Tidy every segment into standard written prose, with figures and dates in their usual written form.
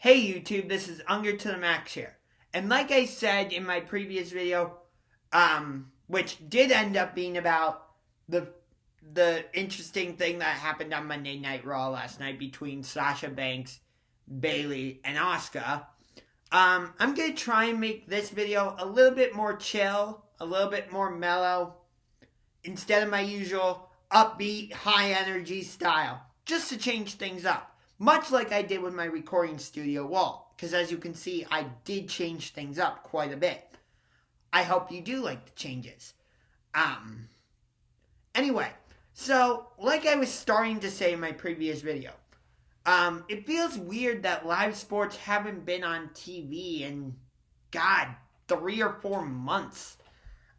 Hey YouTube, this is Unger to the Max here. And like I said in my previous video, which did end up being about the interesting thing that happened on Monday Night Raw last night between Sasha Banks, Bayley, and Asuka. I'm gonna try and make this video a little bit more chill, a little bit more mellow, instead of my usual upbeat, high energy style, just to change things up. Much like I did with my recording studio wall, because as you can see, I did change things up quite a bit. I hope you do like the changes. Anyway, so like I was starting to say in my previous video, it feels weird that live sports haven't been on TV in, God, 3 or 4 months.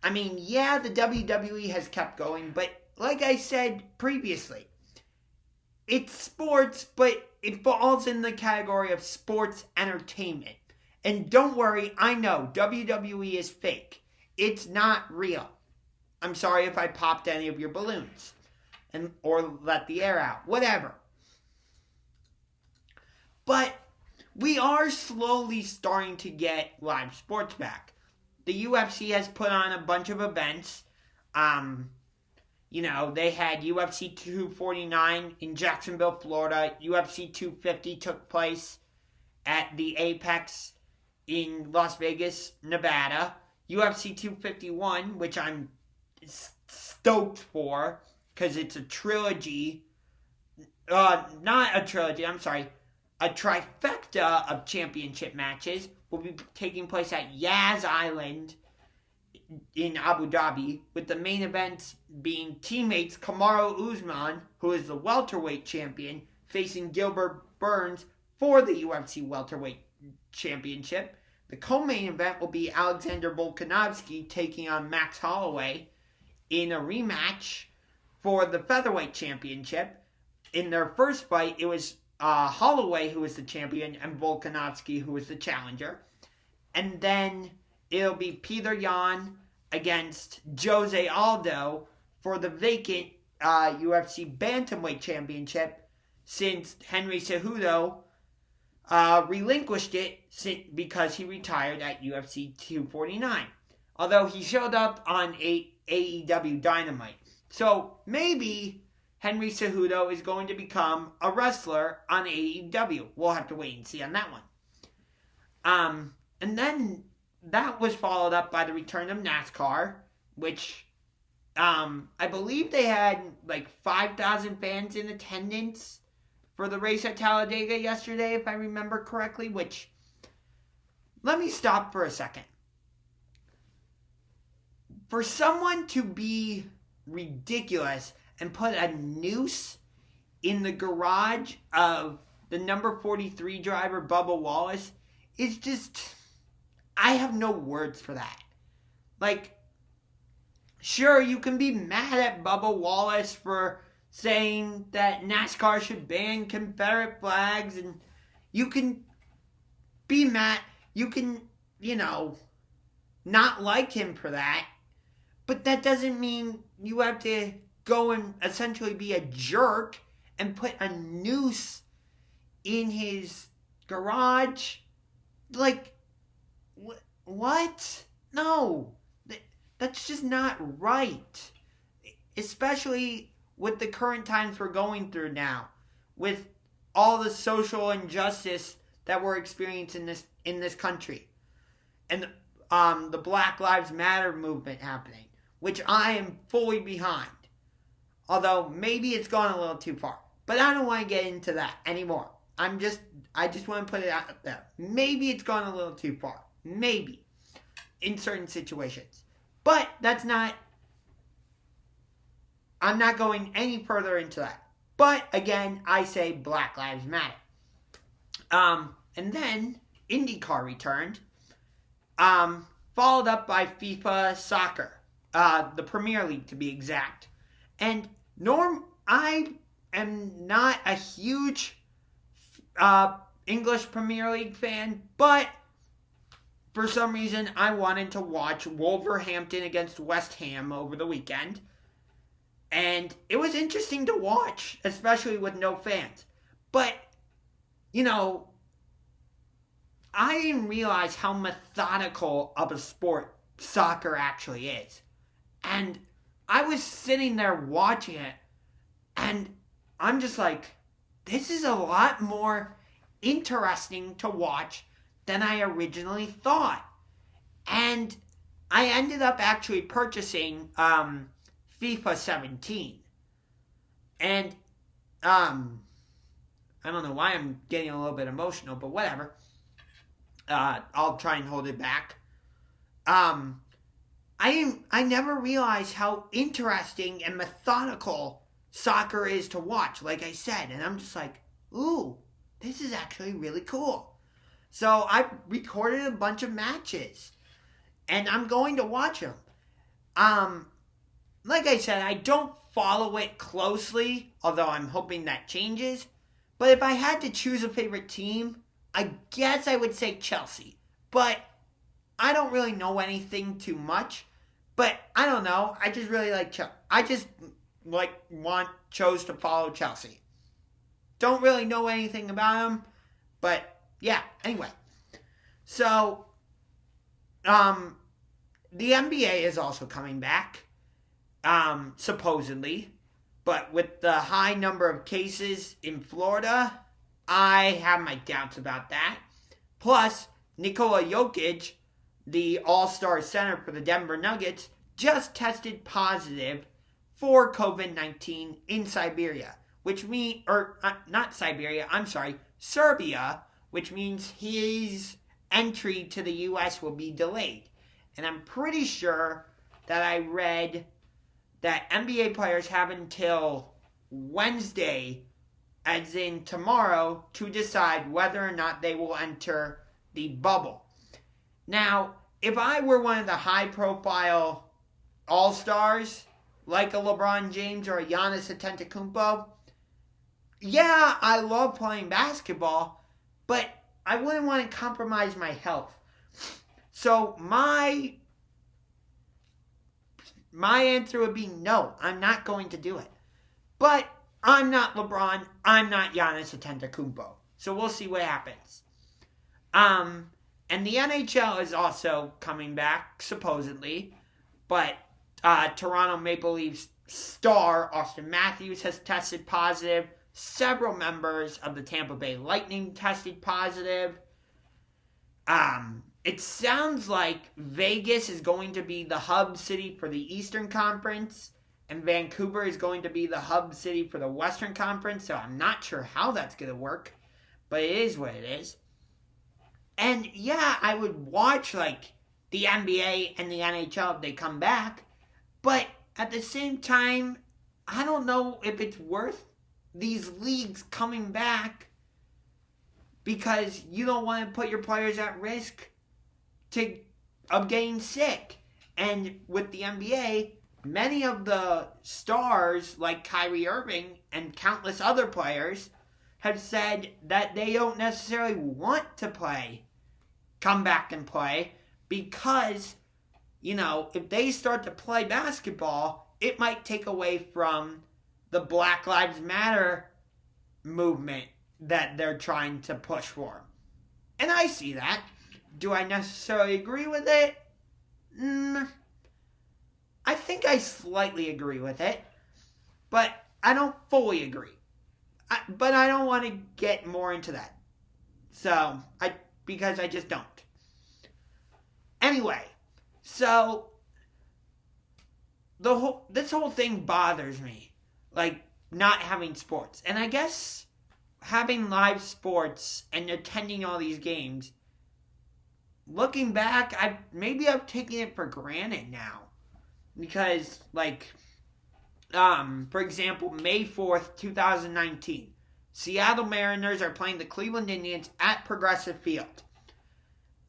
I mean, yeah, the WWE has kept going, but like I said previously, it's sports, but it falls in the category of sports entertainment. And don't worry, I know WWE is fake. It's not real. I'm sorry if I popped any of your balloons or let the air out, whatever. But we are slowly starting to get live sports back. The UFC has put on a bunch of events. They had UFC 249 in Jacksonville, Florida. UFC 250 took place at the Apex in Las Vegas, Nevada. UFC 251, which I'm stoked for, because it's a trilogy. Not a trilogy, I'm sorry. A trifecta of championship matches will be taking place at Yas Island in Abu Dhabi, with the main events being teammates Kamaru Usman, who is the welterweight champion, facing Gilbert Burns for the UFC welterweight championship. The co-main event will be Alexander Volkanovski taking on Max Holloway in a rematch for the featherweight championship. In their first fight, it was Holloway who was the champion and Volkanovski who was the challenger. And then it'll be Peter Yan against Jose Aldo for the vacant UFC Bantamweight Championship, since Henry Cejudo relinquished it because he retired at UFC 249. Although he showed up on AEW Dynamite. So maybe Henry Cejudo is going to become a wrestler on AEW. We'll have to wait and see on that one. And then that was followed up by the return of NASCAR, which I believe they had like 5,000 fans in attendance for the race at Talladega yesterday, if I remember correctly, which, let me stop for a second. For someone to be ridiculous and put a noose in the garage of the number 43 driver, Bubba Wallace, is just, I have no words for that. Like, sure, you can be mad at Bubba Wallace for saying that NASCAR should ban Confederate flags, and you can be mad, you can, not like him for that, but that doesn't mean you have to go and essentially be a jerk and put a noose in his garage. Like, what? No. That's just not right. Especially with the current times we're going through now. With all the social injustice that we're experiencing in this country. And the Black Lives Matter movement happening. Which I am fully behind. Although maybe it's gone a little too far. But I don't want to get into that anymore. I just want to put it out there. Maybe it's gone a little too far. Maybe. In certain situations. But I'm not going any further into that. But again, I say Black Lives Matter. And then IndyCar returned. Followed up by FIFA Soccer. The Premier League to be exact. And I am not a huge English Premier League fan, but for some reason I wanted to watch Wolverhampton against West Ham over the weekend. And it was interesting to watch, especially with no fans. But, I didn't realize how methodical of a sport soccer actually is. And I was sitting there watching it, and I'm just like, this is a lot more interesting to watch than I originally thought. And I ended up actually purchasing FIFA 17. And I don't know why I'm getting a little bit emotional, but whatever. I'll try and hold it back. I never realized how interesting and methodical soccer is to watch, like I said. And I'm just like, ooh, this is actually really cool. So I recorded a bunch of matches, and I'm going to watch them. Like I said, I don't follow it closely, although I'm hoping that changes. But if I had to choose a favorite team, I guess I would say Chelsea. But I don't really know anything too much. But I don't know. I just really like Chelsea. I just chose to follow Chelsea. Don't really know anything about them. But yeah, anyway. So, the NBA is also coming back. Supposedly. But with the high number of cases in Florida, I have my doubts about that. Plus, Nikola Jokic, the all-star center for the Denver Nuggets, just tested positive for COVID-19 in Siberia, Serbia, which means his entry to the U.S. will be delayed. And I'm pretty sure that I read that NBA players have until Wednesday, as in tomorrow, to decide whether or not they will enter the bubble. Now, if I were one of the high-profile all-stars, like a LeBron James or a Giannis Antetokounmpo, yeah, I love playing basketball, but I wouldn't want to compromise my health. So my answer would be no, I'm not going to do it. But I'm not LeBron, I'm not Giannis Antetokounmpo. So we'll see what happens. And the NHL is also coming back, supposedly. But Toronto Maple Leafs star Austin Matthews has tested positive. Several members of the Tampa Bay Lightning tested positive. It sounds like Vegas is going to be the hub city for the Eastern Conference, and Vancouver is going to be the hub city for the Western Conference, so I'm not sure how that's going to work, but it is what it is. And yeah, I would watch the NBA and the NHL if they come back, but at the same time, I don't know if it's worth these leagues coming back because you don't want to put your players at risk of getting sick. And with the NBA, many of the stars like Kyrie Irving and countless other players have said that they don't necessarily want to come back and play because, if they start to play basketball, it might take away from the Black Lives Matter movement that they're trying to push for. And I see that. Do I necessarily agree with it? I think I slightly agree with it, but I don't fully agree. But I don't want to get more into that. Because I just don't. Anyway, so this whole thing bothers me, not having sports. And I guess having live sports and attending all these games, looking back, I've taken it for granted now. Because, for example, May 4th, 2019, Seattle Mariners are playing the Cleveland Indians at Progressive Field.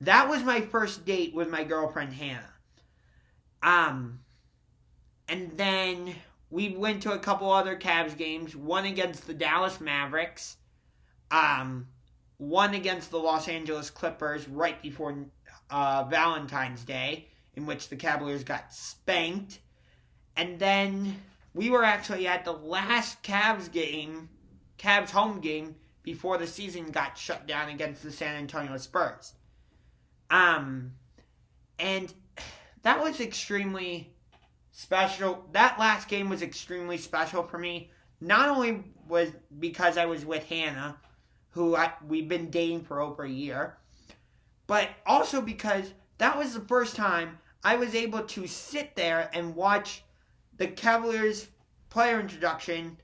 That was my first date with my girlfriend, Hannah. And then we went to a couple other Cavs games, one against the Dallas Mavericks, one against the Los Angeles Clippers right before Valentine's Day, in which the Cavaliers got spanked. And then we were actually at the last Cavs home game before the season got shut down against the San Antonio Spurs. And that was extremely special. That last game was extremely special for me. Not only was because I was with Hannah, who we've been dating for over a year, but also because that was the first time I was able to sit there and watch the Cavaliers player introduction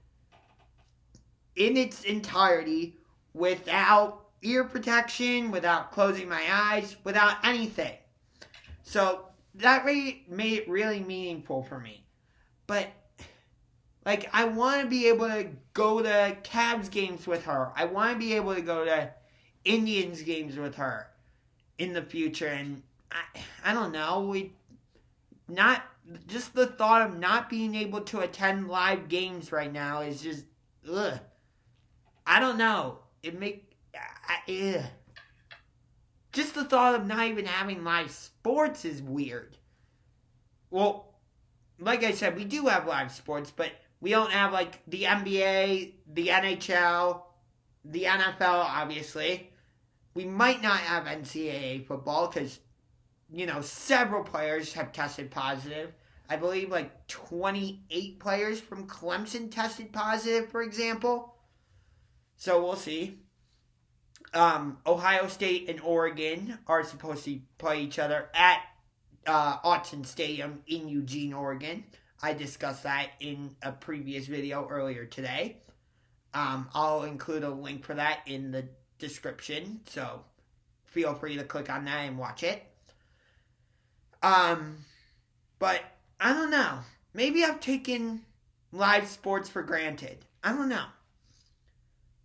in its entirety without ear protection, without closing my eyes, without anything. So that really made it really meaningful for me. But, like, I want to be able to go to Cavs games with her. I want to be able to go to Indians games with her in the future. And I don't know. Just the thought of not being able to attend live games right now is just, ugh. I don't know. Just the thought of not even having live sports is weird. Well, like I said, we do have live sports, but we don't have, like, the NBA, the NHL, the NFL, obviously. We might not have NCAA football because, several players have tested positive. I believe, like, 28 players from Clemson tested positive, for example. So we'll see. Ohio State and Oregon are supposed to play each other at Autzen Stadium in Eugene, Oregon. I discussed that in a previous video earlier today. I'll include a link for that in the description, so feel free to click on that and watch it. But I don't know. Maybe I've taken live sports for granted. I don't know.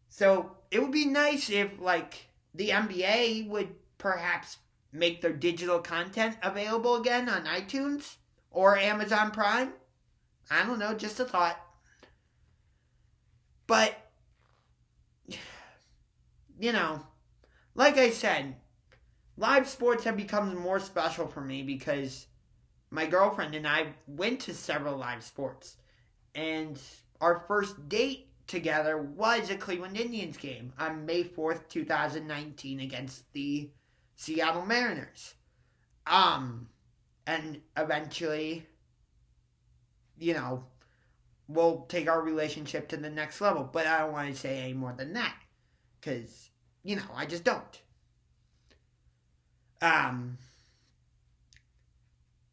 So it would be nice if, like, the NBA would perhaps make their digital content available again on iTunes or Amazon Prime. I don't know, just a thought. But, like I said, live sports have become more special for me because my girlfriend and I went to several live sports. And our first date together was a Cleveland Indians game on May 4th, 2019 against the Seattle Mariners. And eventually, we'll take our relationship to the next level. But I don't want to say any more than that. Because, I just don't.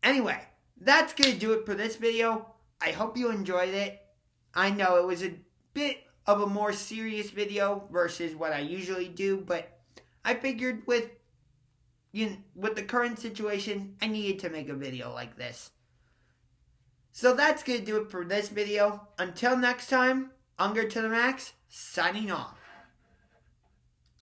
Anyway, that's going to do it for this video. I hope you enjoyed it. I know it was a bit of a more serious video versus what I usually do, but I figured with the current situation, I needed to make a video like this. So that's going to do it for this video. Until next time, Unger to the Max, signing off.